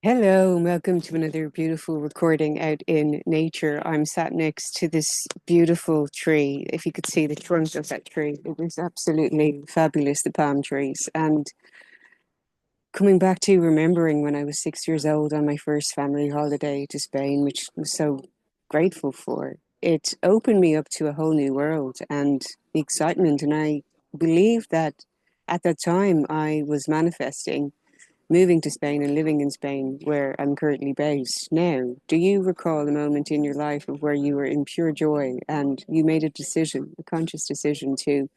Hello, and welcome to another beautiful recording out in nature. I'm sat next to this beautiful tree. If you could see the trunk of that tree, it is absolutely fabulous, the palm trees. And coming back to remembering when I was 6 years old on my first family holiday to Spain, which I'm so grateful for, it opened me up to a whole new world and the excitement. And I believe that at that time I was manifesting moving to Spain and living in Spain, where I'm currently based now. Do you recall a moment in your life of where you were in pure joy and you made a decision, a conscious decision to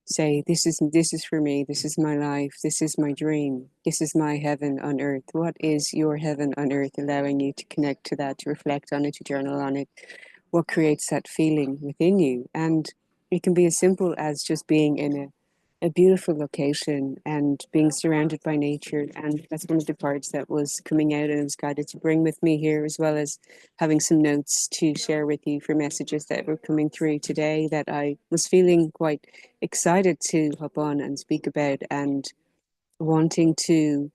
say, this is for me, this is my life, this is my dream, this is my heaven on earth. What is your heaven on earth, allowing you to connect to that, to reflect on it, to journal on it? What creates that feeling within you? And it can be as simple as just being in a beautiful location and being surrounded by nature. And that's one of the parts that was coming out and I was guided to bring with me here, as well as having some notes to share with you for messages that were coming through today that I was feeling quite excited to hop on and speak about, and wanting to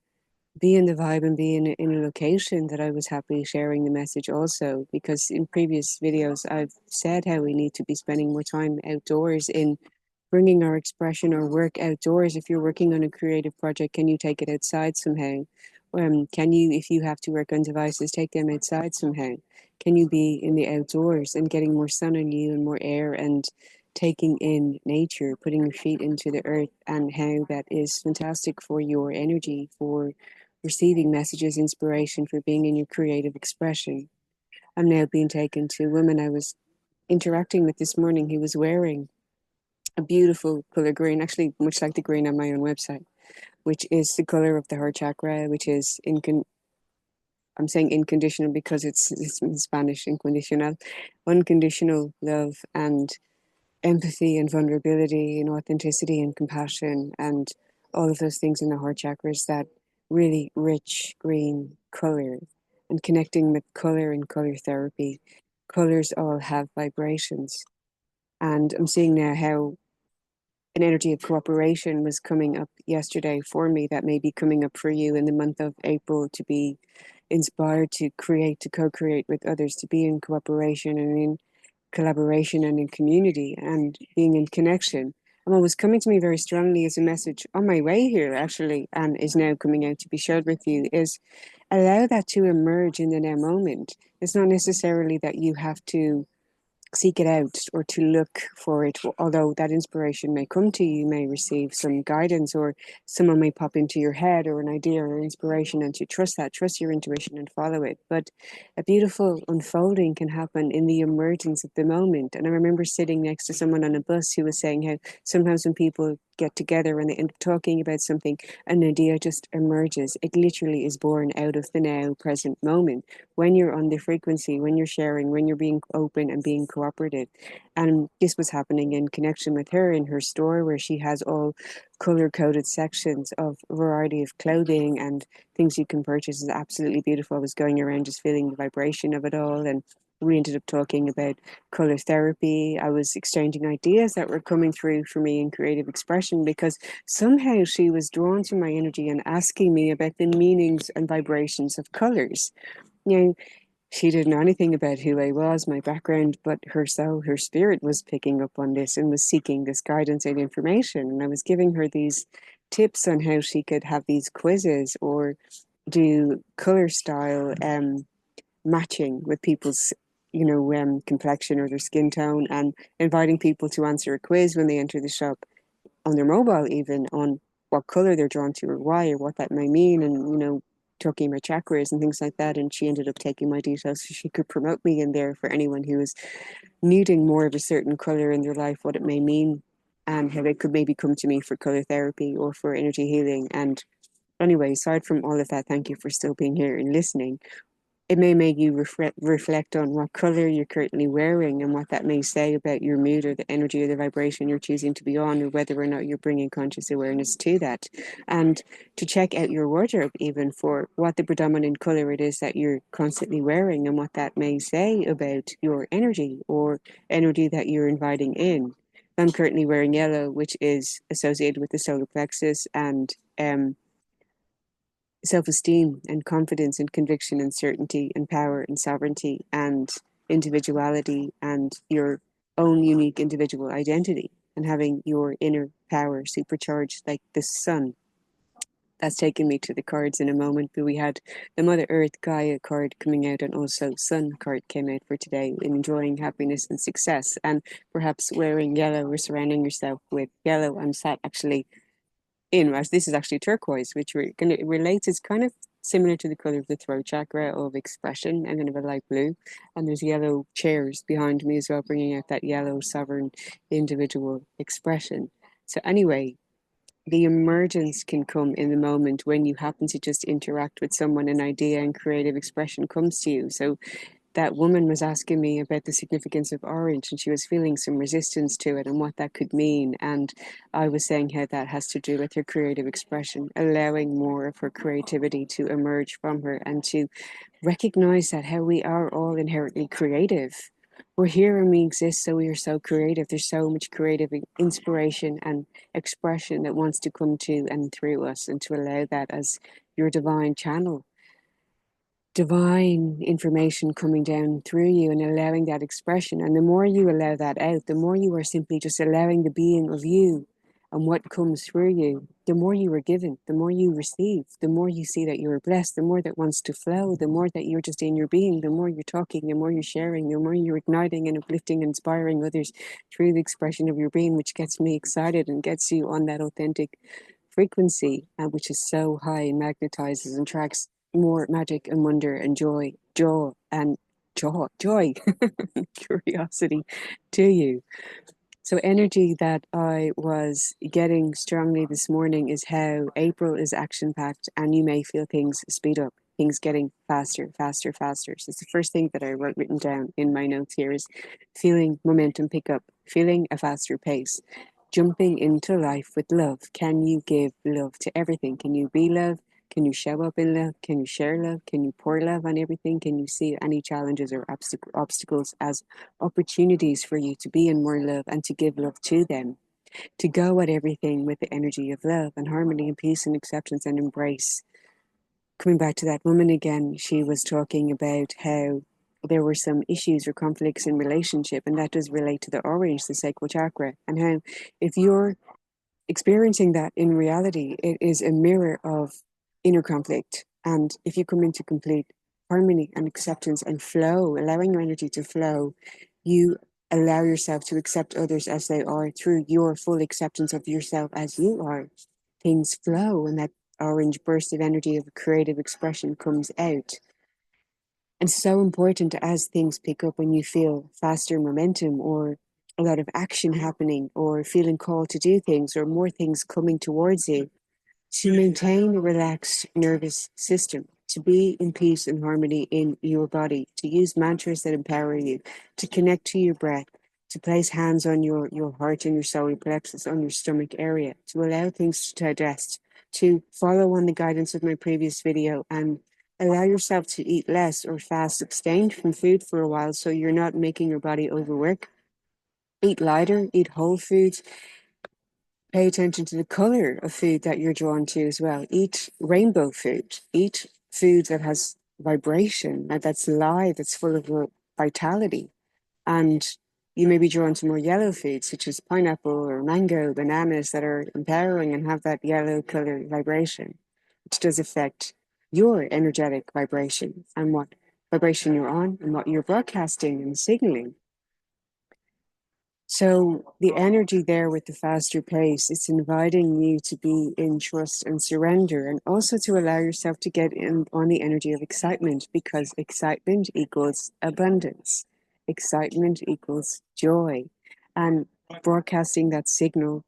be in the vibe and be in a location that I was happy sharing the message also. Because in previous videos, I've said how we need to be spending more time outdoors in bringing our expression or work outdoors. If you're working on a creative project, can you take it outside somehow? Can you, if you have to work on devices, take them outside somehow? Can you be in the outdoors and getting more sun on you and more air and taking in nature, putting your feet into the earth, and how that is fantastic for your energy, for receiving messages, inspiration, for being in your creative expression. I'm now being taken to a woman I was interacting with this morning who was wearing a beautiful color green, actually much like the green on my own website, which is the color of the heart chakra, which is I'm saying inconditional because it's in Spanish, incondicional, unconditional love and empathy and vulnerability and authenticity and compassion and all of those things in the heart chakras, that really rich green color, and connecting with color and color therapy. Colors all have vibrations. And I'm seeing now how an energy of cooperation was coming up yesterday for me, that may be coming up for you in the month of April, to be inspired to create, to co-create with others, to be in cooperation and in collaboration and in community and being in connection. And what was coming to me very strongly as a message on my way here, actually, and is now coming out to be shared with you, is allow that to emerge in the now moment. It's not necessarily that you have to seek it out or to look for it, although that inspiration may come to you. You may receive some guidance, or someone may pop into your head, or an idea or inspiration, and to trust that, trust your intuition and follow it. But a beautiful unfolding can happen in the emergence of the moment. And I remember sitting next to someone on a bus who was saying how sometimes when people get together and they end up talking about something, an idea just emerges. It literally is born out of the now present moment, when you're on the frequency, when you're sharing, when you're being open and being cooperative. And this was happening in connection with her in her store, where she has all color coded sections of a variety of clothing and things you can purchase. Is absolutely beautiful. I was going around just feeling the vibration of it all, and we ended up talking about color therapy. I was exchanging ideas that were coming through for me in creative expression, because somehow she was drawn to my energy and asking me about the meanings and vibrations of colors. You know, she didn't know anything about who I was, my background, but her soul, her spirit was picking up on this and was seeking this guidance and information. And I was giving her these tips on how she could have these quizzes or do color style matching with people's complexion or their skin tone, and inviting people to answer a quiz when they enter the shop on their mobile, even on what color they're drawn to or why, or what that may mean, and talking about chakras and things like that. And she ended up taking my details so she could promote me in there for anyone who is needing more of a certain color in their life, what it may mean, and how they could maybe come to me for color therapy or for energy healing. And anyway, aside from all of that, thank you for still being here and listening. It may make you reflect on what color you're currently wearing and what that may say about your mood or the energy or the vibration you're choosing to be on, or whether or not you're bringing conscious awareness to that. And to check out your wardrobe, even for what the predominant color it is that you're constantly wearing, and what that may say about your energy or energy that you're inviting in. I'm currently wearing yellow, which is associated with the solar plexus and self-esteem and confidence and conviction and certainty and power and sovereignty and individuality and your own unique individual identity and having your inner power supercharged like the sun. That's taking me to the cards in a moment, but we had the Mother Earth Gaia card coming out and also Sun card came out for today, enjoying happiness and success and perhaps wearing yellow or surrounding yourself with yellow. I'm sat actually as this is actually turquoise, which relates. It's kind of similar to the color of the throat chakra of expression and kind of a light blue. And there's yellow chairs behind me as well, bringing out that yellow sovereign individual expression. So anyway, the emergence can come in the moment when you happen to just interact with someone, an idea and creative expression comes to you. So that woman was asking me about the significance of orange and she was feeling some resistance to it and what that could mean. And I was saying how that has to do with her creative expression, allowing more of her creativity to emerge from her and to recognize that how we are all inherently creative. We're here and we exist, so we are so creative. There's so much creative inspiration and expression that wants to come to and through us, and to allow that as your divine channel, divine information coming down through you and allowing that expression. And the more you allow that out, the more you are simply just allowing the being of you and what comes through you, the more you are given, the more you receive, the more you see that you are blessed, the more that wants to flow, the more that you're just in your being, the more you're talking, the more you're sharing, the more you're igniting and uplifting and inspiring others through the expression of your being, which gets me excited and gets you on that authentic frequency, which is so high and magnetizes and attracts more magic and wonder and joy, curiosity to you. So energy that I was getting strongly this morning is how April is action packed and you may feel things speed up, things getting faster, faster, faster. So it's the first thing that I written down in my notes here is feeling momentum pick up, feeling a faster pace, jumping into life with love. Can you give love to everything? Can you be love? Can you show up in love? Can you share love? Can you pour love on everything? Can you see any challenges or obstacles as opportunities for you to be in more love and to give love to them? To go at everything with the energy of love and harmony and peace and acceptance and embrace. Coming back to that woman again, she was talking about how there were some issues or conflicts in relationship, and that does relate to the orange, the sacral chakra, and how if you're experiencing that in reality, it is a mirror of inner conflict. And if you come into complete harmony and acceptance and flow, allowing your energy to flow, you allow yourself to accept others as they are through your full acceptance of yourself as you are. Things flow, and that orange burst of energy of creative expression comes out. And so important as things pick up when you feel faster momentum or a lot of action happening or feeling called to do things or more things coming towards you, to maintain a relaxed nervous system, to be in peace and harmony in your body, to use mantras that empower you, to connect to your breath, to place hands on your heart and your solar plexus, on your stomach area, to allow things to digest, to follow on the guidance of my previous video and allow yourself to eat less or fast abstain from food for a while so you're not making your body overwork. Eat lighter, eat whole foods. Pay attention to the color of food that you're drawn to as well. Eat rainbow food. Eat food that has vibration, that's live, that's full of vitality. And you may be drawn to more yellow foods, such as pineapple or mango, bananas that are empowering and have that yellow color vibration, which does affect your energetic vibration and what vibration you're on and what you're broadcasting and signaling. So the energy there with the faster pace, it's inviting you to be in trust and surrender, and also to allow yourself to get in on the energy of excitement, because excitement equals abundance. Excitement equals joy. And broadcasting that signal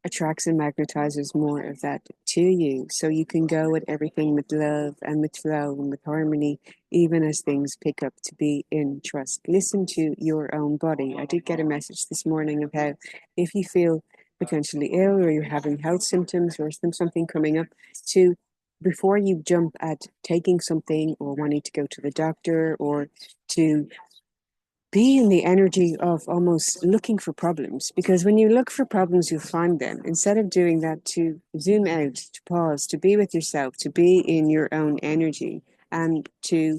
attracts and magnetizes more of that to you. So you can go at everything with love and with flow and with harmony, even as things pick up, to be in trust. Listen to your own body. I did get a message this morning of how if you feel potentially ill or you're having health symptoms or something coming up, to before you jump at taking something or wanting to go to the doctor or to be in the energy of almost looking for problems, because when you look for problems, you'll find them. Instead of doing that, to zoom out, to pause, to be with yourself, to be in your own energy, and to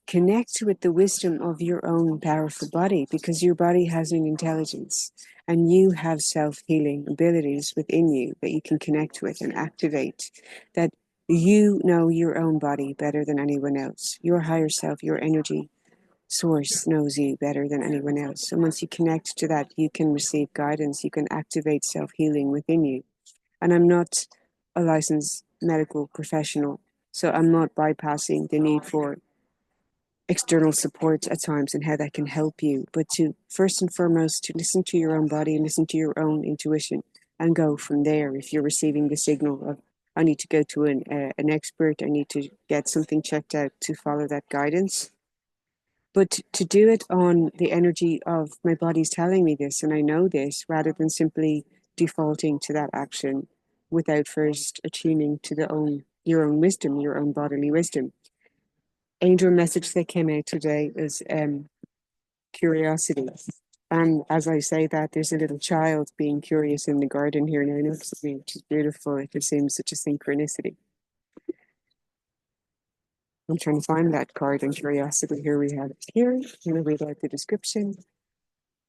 connect with the wisdom of your own powerful body, because your body has an intelligence and you have self-healing abilities within you that you can connect with and activate, that you know your own body better than anyone else. Your higher self, your energy source knows you better than anyone else. And once you connect to that, you can receive guidance, you can activate self-healing within you. And I'm not a licensed medical professional, so I'm not bypassing the need for external support at times and how that can help you, but to first and foremost to listen to your own body and listen to your own intuition and go from there. If you're receiving the signal of I need to go to an expert, I need to get something checked out, to follow that guidance, but to do it on the energy of my body's telling me this and I know this, rather than simply defaulting to that action without first attuning to your own wisdom, your own bodily wisdom. Angel message that came out today is curiosity. And as I say that, there's a little child being curious in the garden here now next to me, which is beautiful. It just seems such a synchronicity. I'm trying to find that card on curiosity. Here we have it here. I'm going to read out the description.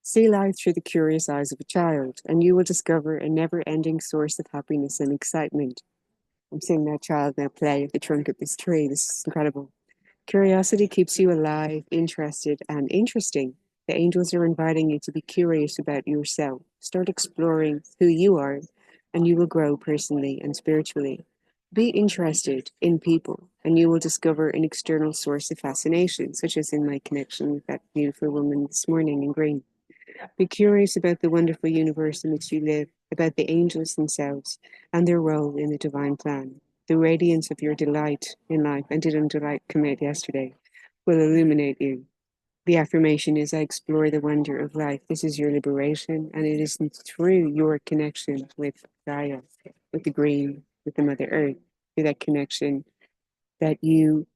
See life through the curious eyes of a child, and you will discover a never-ending source of happiness and excitement. I'm seeing that child now play at the trunk of this tree. This is incredible. Curiosity keeps you alive, interested, and interesting. The angels are inviting you to be curious about yourself. Start exploring who you are, and you will grow personally and spiritually. Be interested in people, and you will discover an external source of fascination, such as in my connection with that beautiful woman this morning in green. Be curious about the wonderful universe in which you live, about the angels themselves and their role in the divine plan. The radiance of your delight in life, and didn't delight come out yesterday, will illuminate you. The affirmation is I explore the wonder of life. This is your liberation, and it is through your connection with Gaia, with the green, with the Mother Earth, through that connection that you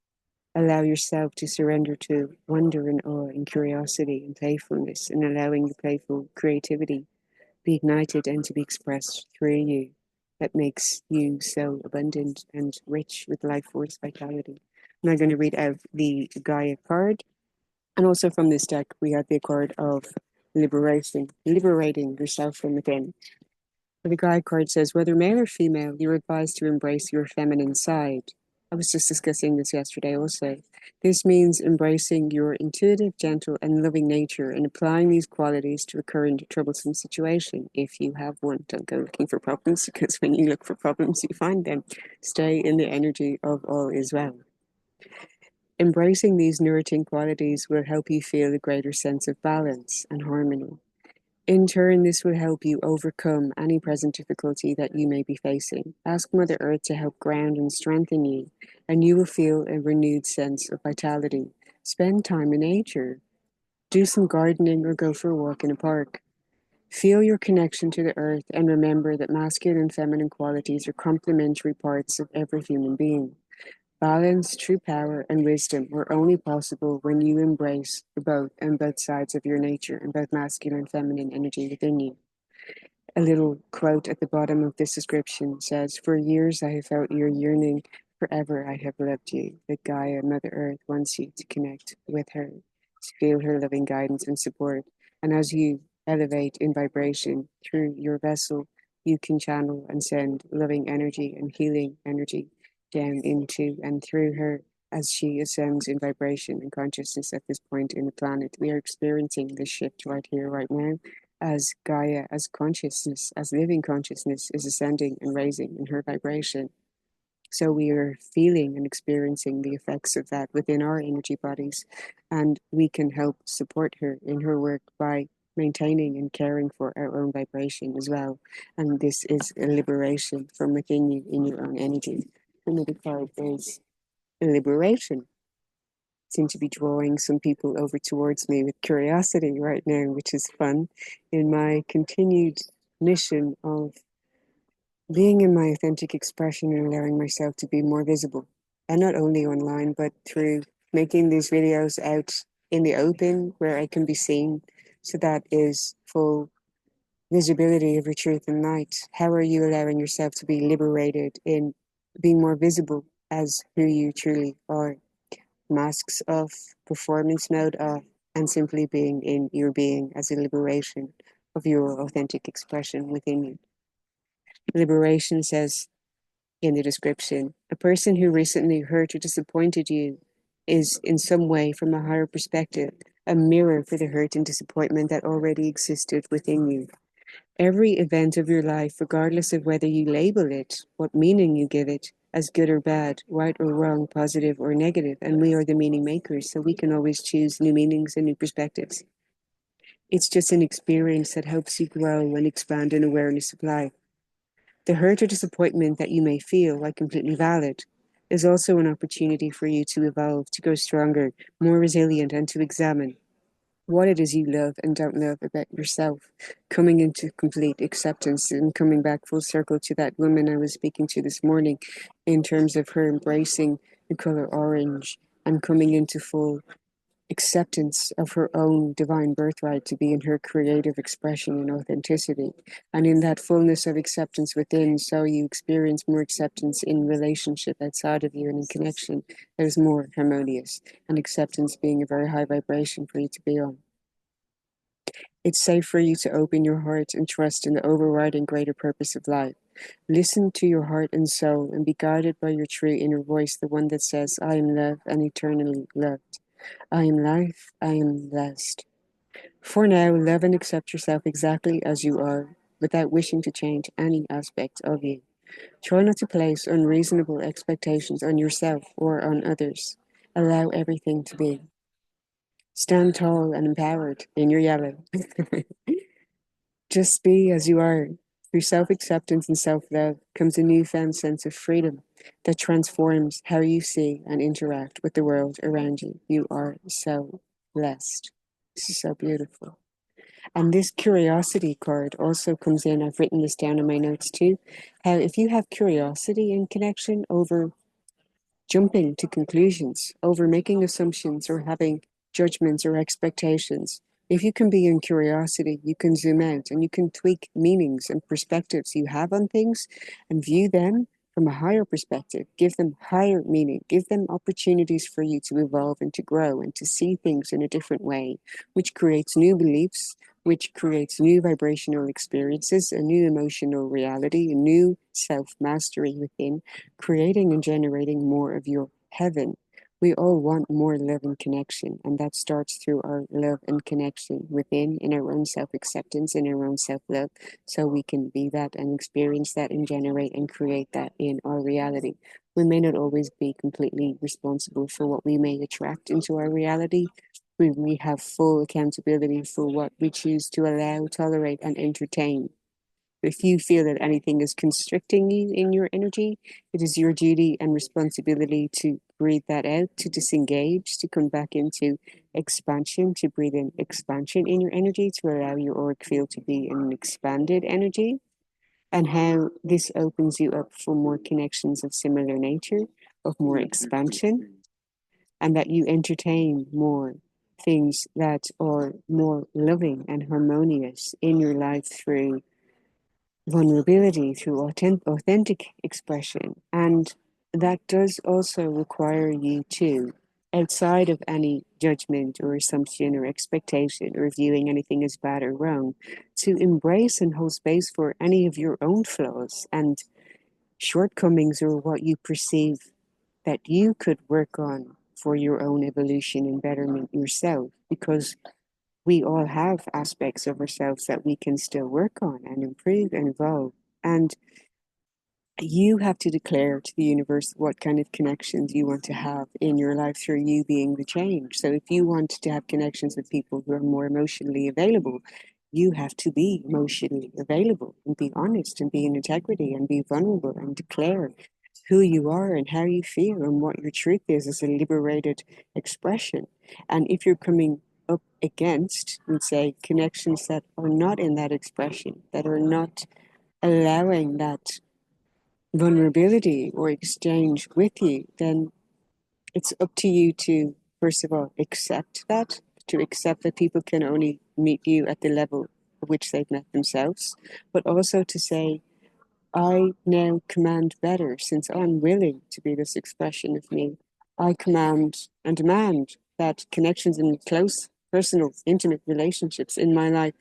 allow yourself to surrender to wonder and awe and curiosity and playfulness, and allowing the playful creativity be ignited and to be expressed through you, that makes you so abundant and rich with life force vitality. I'm now going to read out the Gaia card. And also from this deck, we have the card of liberation, liberating yourself from within. The Gaia card says, whether male or female, you're advised to embrace your feminine side. I was just discussing this yesterday also. This means embracing your intuitive, gentle, and loving nature and applying these qualities to a current troublesome situation. If you have one, don't go looking for problems, because when you look for problems, you find them. Stay in the energy of all is well. Embracing these nourishing qualities will help you feel a greater sense of balance and harmony. In turn, this will help you overcome any present difficulty that you may be facing. Ask Mother Earth to help ground and strengthen you, and you will feel a renewed sense of vitality. Spend time in nature. Do some gardening or go for a walk in a park. Feel your connection to the earth and remember that masculine and feminine qualities are complementary parts of every human being. Balance, true power, and wisdom are only possible when you embrace both and both sides of your nature and both masculine and feminine energy within you. A little quote at the bottom of this description says, for years I have felt your yearning. Forever I have loved you. That Gaia, Mother Earth, wants you to connect with her, to feel her loving guidance and support. And as you elevate in vibration through your vessel, you can channel and send loving energy and healing energy down into and through her as she ascends in vibration and consciousness at this point in the planet. We are experiencing this shift right here, right now, as Gaia, as consciousness, as living consciousness is ascending and raising in her vibration. So we are feeling and experiencing the effects of that within our energy bodies, and we can help support her in her work by maintaining and caring for our own vibration as well. And this is a liberation from within you in your own energy. Another card is liberation. Seem to be drawing some people over towards me with curiosity right now, which is fun in my continued mission of being in my authentic expression and allowing myself to be more visible. And not only online, but through making these videos out in the open where I can be seen. So that is full visibility of your truth and light. How are you allowing yourself to be liberated in being more visible as who you truly are? Masks off, performance mode off, and simply being in your being as a liberation of your authentic expression within you. Liberation says in the description, a person who recently hurt or disappointed you is in some way, from a higher perspective, a mirror for the hurt and disappointment that already existed within you. Every event of your life, regardless of whether you label it, what meaning you give it, as good or bad, right or wrong, positive or negative, and we are the meaning makers, so we can always choose new meanings and new perspectives. It's just an experience that helps you grow and expand in awareness of life. The hurt or disappointment that you may feel, like completely valid, is also an opportunity for you to evolve, to grow stronger, more resilient, and to examine what it is you love and don't love about yourself, coming into complete acceptance and coming back full circle to that woman I was speaking to this morning in terms of her embracing the color orange and coming into full acceptance of her own divine birthright to be in her creative expression and authenticity. And in that fullness of acceptance within, so you experience more acceptance in relationship outside of you and in connection that is more harmonious, and acceptance being a very high vibration for you to be on. It's safe for you to open your heart and trust in the overriding greater purpose of life. Listen to your heart and soul and be guided by your true inner voice, the one that says, I am love and eternally loved. I am life, I am blessed. For now, love and accept yourself exactly as you are, without wishing to change any aspect of you. Try not to place unreasonable expectations on yourself or on others. Allow everything to be. Stand tall and empowered in your yellow. Just be as you are. Through self acceptance and self love comes a newfound sense of freedom that transforms how you see and interact with the world around you. You are so blessed. This is so beautiful. And this curiosity card also comes in. I've written this down in my notes too. How if you have curiosity in connection over jumping to conclusions, over making assumptions or having judgments or expectations. If you can be in curiosity, you can zoom out and you can tweak meanings and perspectives you have on things and view them from a higher perspective, give them higher meaning, give them opportunities for you to evolve and to grow and to see things in a different way, which creates new beliefs, which creates new vibrational experiences, a new emotional reality, a new self mastery within, creating and generating more of your heaven. We all want more love and connection, and that starts through our love and connection within, in our own self acceptance, in our own self love, so we can be that and experience that and generate and create that in our reality. We may not always be completely responsible for what we may attract into our reality. We have full accountability for what we choose to allow, tolerate, and entertain. If you feel that anything is constricting you in your energy, it is your duty and responsibility to breathe that out, to disengage, to come back into expansion, to breathe in expansion in your energy, to allow your auric field to be in an expanded energy, and how this opens you up for more connections of similar nature, of more expansion, and that you entertain more things that are more loving and harmonious in your life through vulnerability, through authentic expression. And that does also require you to, outside of any judgment or assumption or expectation or viewing anything as bad or wrong, to embrace and hold space for any of your own flaws and shortcomings or what you perceive that you could work on for your own evolution and betterment yourself, because we all have aspects of ourselves that we can still work on and improve and evolve. And you have to declare to the universe what kind of connections you want to have in your life through you being the change. So if you want to have connections with people who are more emotionally available, you have to be emotionally available and be honest and be in integrity and be vulnerable and declare who you are and how you feel and what your truth is as a liberated expression. And if you're coming up against, let's say, connections that are not in that expression, that are not allowing that vulnerability or exchange with you, then it's up to you to first of all, accept that, to accept that people can only meet you at the level at which they've met themselves, but also to say, I now command better since I'm willing to be this expression of me. I command and demand that connections in close, personal, intimate relationships in my life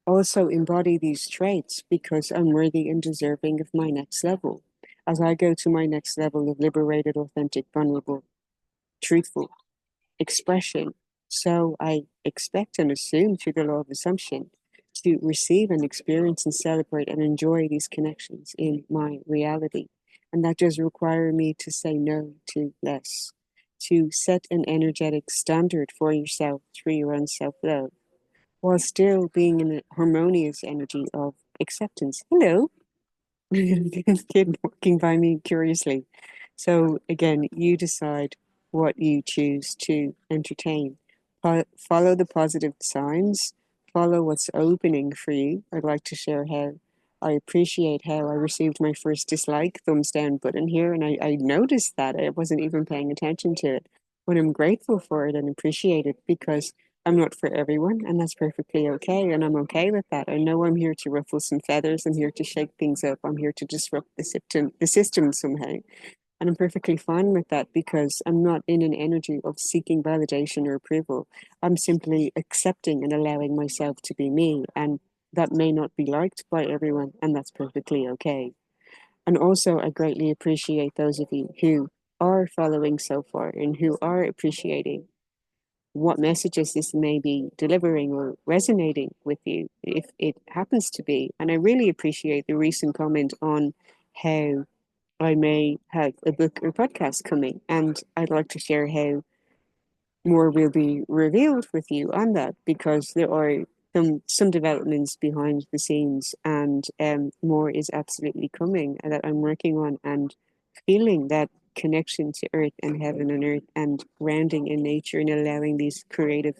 also embody these traits because I'm worthy and deserving of my next level. As I go to my next level of liberated, authentic, vulnerable, truthful expression, so I expect and assume through the law of assumption to receive and experience and celebrate and enjoy these connections in my reality. And that does require me to say no to less, to set an energetic standard for yourself through your own self love, while still being in a harmonious energy of acceptance. Hello, kid walking by me curiously. So again, you decide what you choose to entertain. Follow the positive signs, follow what's opening for you. I'd like to share how I appreciate how I received my first dislike thumbs down button here, and I noticed that I wasn't even paying attention to it. But I'm grateful for it and appreciate it because I'm not for everyone, and that's perfectly okay. And I'm okay with that. I know I'm here to ruffle some feathers. I'm here to shake things up. I'm here to disrupt the system somehow. And I'm perfectly fine with that because I'm not in an energy of seeking validation or approval. I'm simply accepting and allowing myself to be me. And that may not be liked by everyone, and that's perfectly okay. And also, I greatly appreciate those of you who are following so far and who are appreciating what messages this may be delivering or resonating with you, if it happens to be. And I really appreciate the recent comment on how I may have a book or podcast coming, and I'd like to share how more will be revealed with you on that because there are some developments behind the scenes, and more is absolutely coming that I'm working on, and feeling that connection to earth and heaven and earth and grounding in nature and allowing these creative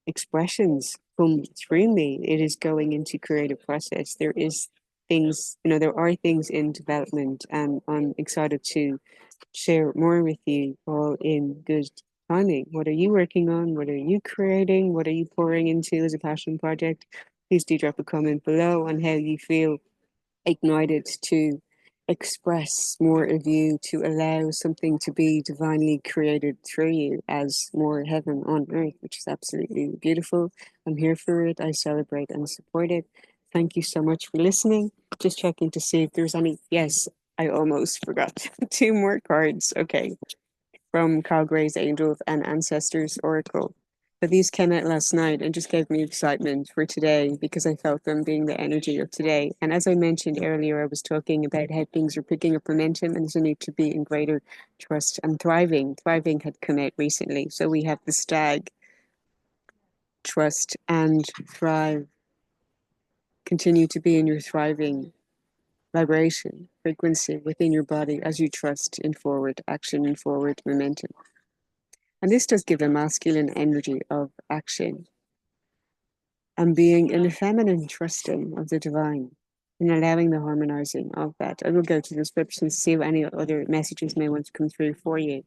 expressions come through me. It is going into creative process. There is things, there are things in development, and I'm excited to share more with you all in good timing. What are you working on? What are you creating? What are you pouring into as a passion project? Please do drop a comment below on how you feel ignited to express more of you, to allow something to be divinely created through you as more heaven on earth, which is absolutely beautiful. I'm here for it. I celebrate and support it. Thank you so much for listening. Just checking to see if there's any. Yes, I almost forgot. Two more cards. Okay. From Calgray's Angels and Ancestors Oracle. But these came out last night and just gave me excitement for today because I felt them being the energy of today. And as I mentioned earlier, I was talking about how things are picking up momentum and there's a need to be in greater trust and thriving. Thriving had come out recently. So we have the stag, trust and thrive. Continue to be in your thriving vibration, frequency within your body as you trust in forward action and forward momentum. And this does give a masculine energy of action and being in the feminine trusting of the divine and allowing the harmonizing of that. I will go to the descriptions to see what any other messages may want to come through for you.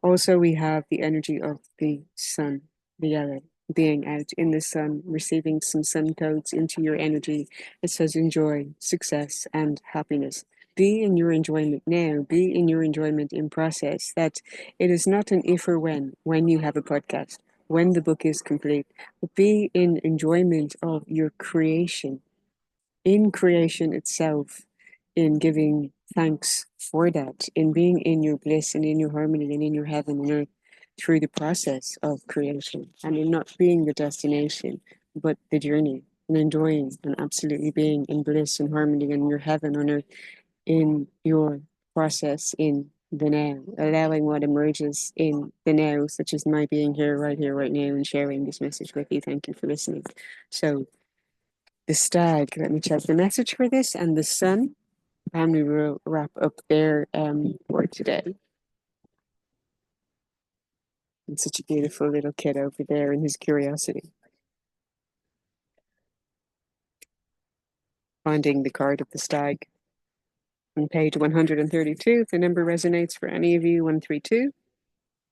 Also, we have the energy of the sun, the yellow, being out in the sun, receiving some sun codes into your energy. It says enjoy, success, and happiness. Be in your enjoyment now, be in your enjoyment in process, that it is not an if or when you have a podcast, when the book is complete, but be in enjoyment of your creation, in creation itself, in giving thanks for that, in being in your bliss and in your harmony and in your heaven and earth through the process of creation, and in not being the destination, but the journey, and enjoying and absolutely being in bliss and harmony in your heaven on earth, in your process in the now, allowing what emerges in the now, such as my being here, right now, and sharing this message with you. Thank you for listening. So, the stag, let me check the message for this, and the sun. Family will wrap up there for today. And such a beautiful little kid over there in his curiosity. Finding the card of the stag. On page 132, if the number resonates for any of you, 132.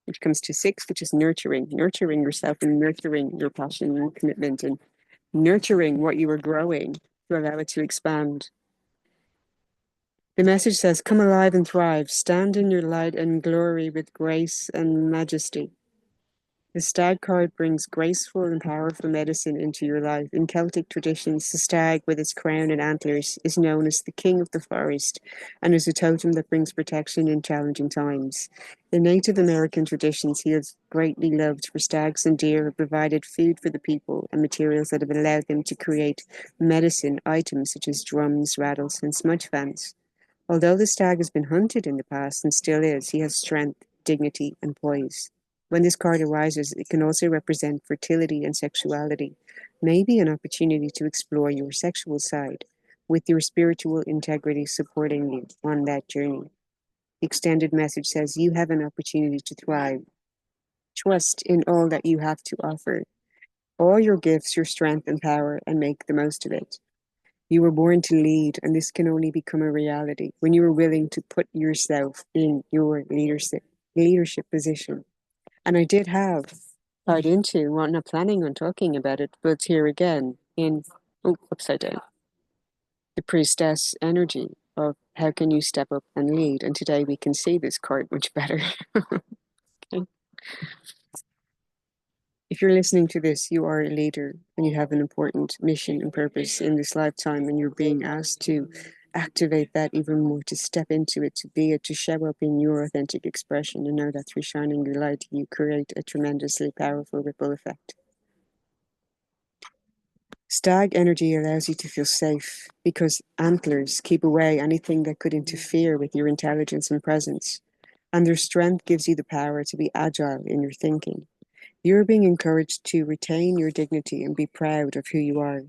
which comes to 6, which is nurturing, nurturing yourself and nurturing your passion and commitment and nurturing what you are growing to allow it to expand. The message says, come alive and thrive, stand in your light and glory with grace and majesty. The stag card brings graceful and powerful medicine into your life. In Celtic traditions, the stag, with its crown and antlers, is known as the king of the forest and is a totem that brings protection in challenging times. In Native American traditions, he is greatly loved, for stags and deer have provided food for the people and materials that have allowed them to create medicine items such as drums, rattles, and smudge fans. Although the stag has been hunted in the past and still is, he has strength, dignity, and poise. When this card arises, it can also represent fertility and sexuality, maybe an opportunity to explore your sexual side, with your spiritual integrity supporting you on that journey. The extended message says you have an opportunity to thrive. Trust in all that you have to offer, all your gifts, your strength and power, and make the most of it. You were born to lead, and this can only become a reality when you are willing to put yourself in your leadership position. And I did have part into, well, not planning on talking about it, but here again in, oh, upside down, the priestess energy of how can you step up and lead. And today we can see this card much better. Okay. If you're listening to this, you are a leader and you have an important mission and purpose in this lifetime, and you're being asked to activate that even more, to step into it, to be it, to show up in your authentic expression, and know that through shining your light, you create a tremendously powerful ripple effect. Stag energy allows you to feel safe because antlers keep away anything that could interfere with your intelligence and presence, and their strength gives you the power to be agile in your thinking. You are being encouraged to retain your dignity and be proud of who you are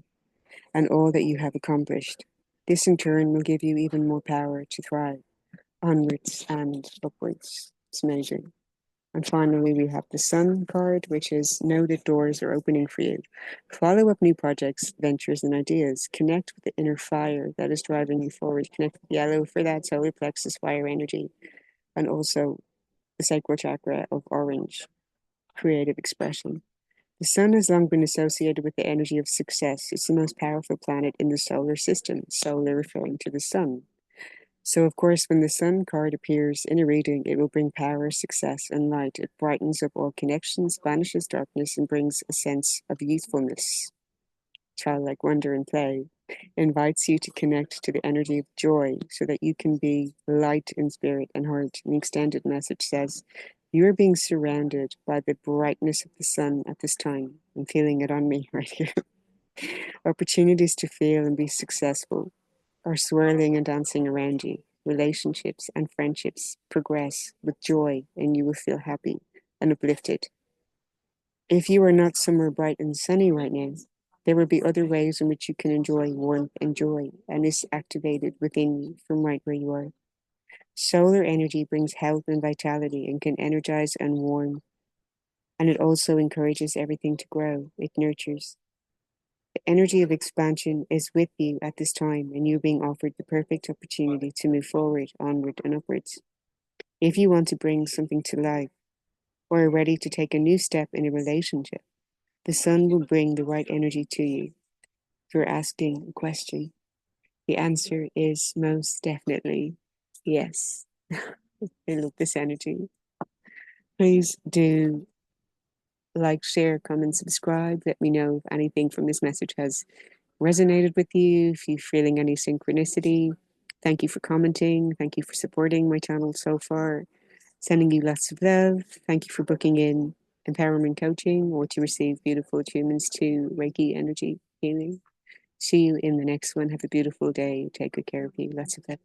and all that you have accomplished. This in turn will give you even more power to thrive onwards and upwards. It's amazing. And finally, we have the Sun card, which is know that doors are opening for you. Follow up new projects, ventures, and ideas. Connect with the inner fire that is driving you forward. Connect with yellow for that solar plexus fire energy, and also the sacral chakra of orange, creative expression. The Sun has long been associated with the energy of success. It's the most powerful planet in the solar system, solar referring to the Sun. So, of course, when the Sun card appears in a reading, it will bring power, success, and light. It brightens up all connections, banishes darkness, and brings a sense of youthfulness, childlike wonder and play. It invites you to connect to the energy of joy so that you can be light in spirit and heart. An extended message says, you are being surrounded by the brightness of the Sun at this time. I'm feeling it on me right here. Opportunities to feel and be successful are swirling and dancing around you. Relationships and friendships progress with joy, and you will feel happy and uplifted. If you are not somewhere bright and sunny right now, there will be other ways in which you can enjoy warmth and joy, and is activated within you from right where you are. Solar energy brings health and vitality and can energize and warm, and it also encourages everything to grow. It nurtures. The energy of expansion is with you at this time, and you're being offered the perfect opportunity to move forward, onward, and upwards. If you want to bring something to life or are ready to take a new step in a relationship, the Sun will bring the right energy to you. If you're asking a question, the answer is most definitely yes. I love this energy. Please do like, share, comment, subscribe. Let me know if anything from this message has resonated with you, if you're feeling any synchronicity. Thank you for commenting. Thank you for supporting my channel so far. Sending you lots of love. Thank you for booking in empowerment coaching or to receive beautiful attunements to Reiki energy healing. See you in the next one. Have a beautiful day. Take good care of you. Lots of love.